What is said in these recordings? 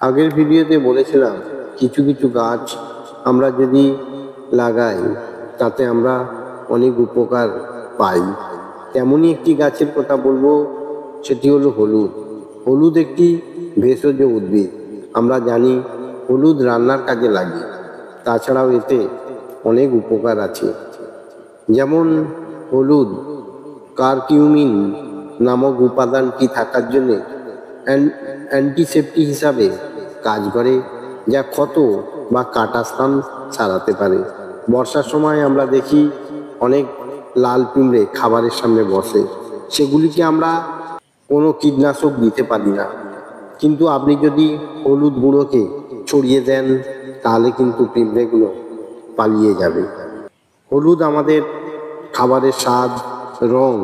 আগের ভিডিওতে বলেছিলাম কিছু কিছু গাছ আমরা যদি লাগাই তাতে আমরা অনেক উপকার পাই। তেমনই একটি গাছের কথা বলবো, সেটি হলো হলুদ। হলুদ একটি ভেষজ উদ্ভিদ। আমরা জানি হলুদ রান্নার কাজে লাগে, তাছাড়াও এতে অনেক উপকার আছে। যেমন হলুদ কারকিউমিন নামক উপাদানটি থাকার জন্যে অ্যান্টিসেপ্টিক হিসাবে কাজ করে, যা ক্ষত বা কাটা স্থান সারাতে পারে। বর্ষার সময় আমরা দেখি অনেক লাল পিঁমড়ে খাবারের সামনে বসে, সেগুলিকে আমরা কোনো কীটনাশক দিতে পারি না, কিন্তু আপনি যদি হলুদ গুঁড়োকে ছড়িয়ে দেন তাহলে কিন্তু পিঁমড়েগুলো পালিয়ে যাবে। হলুদ আমাদের খাবারের স্বাদ, রং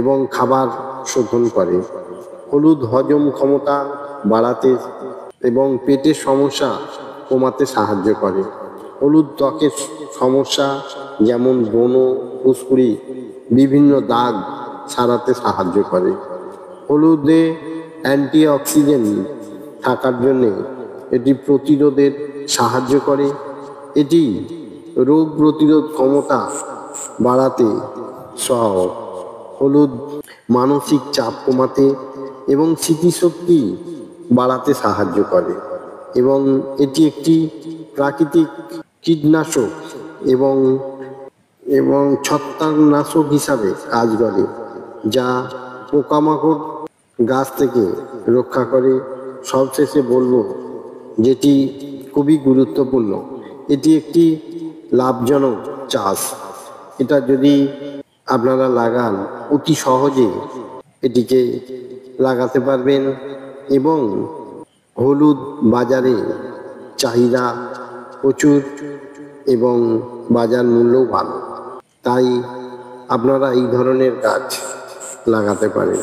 এবং খাবার শোধন করে। হলুদ হজম ক্ষমতা বাড়াতে এবং পেটের সমস্যা কমাতে সাহায্য করে। হলুদ ত্বকের সমস্যা যেমন ব্রণ, ফুসকুড়ি, বিভিন্ন দাগ সারাতে সাহায্য করে। হলুদে অ্যান্টিঅক্সিডেন্ট থাকার জন্যে এটি প্রতিরোধের সাহায্য করে। এটি রোগ প্রতিরোধ ক্ষমতা বাড়াতে সহায়ক। হলুদ মানসিক চাপ কমাতে এবং স্মৃতিশক্তি বাড়াতে সাহায্য করে এবং এটি একটি প্রাকৃতিক কীটনাশক এবং ছত্রাকনাশক হিসাবে কাজ করে, যা পোকামাকড় গাছ থেকে রক্ষা করে। সবশেষে বলবো, যেটি খুবই গুরুত্বপূর্ণ, এটি একটি লাভজনক চাষ। এটা যদি আপনারা লাগান অতি সহজে এটিকে লাগাতে পারবেন এবং হলুদ বাজারে চাহিদা প্রচুর এবং বাজার মূল্যও ভালো, তাই আপনারা এই ধরনের গাছ লাগাতে পারেন।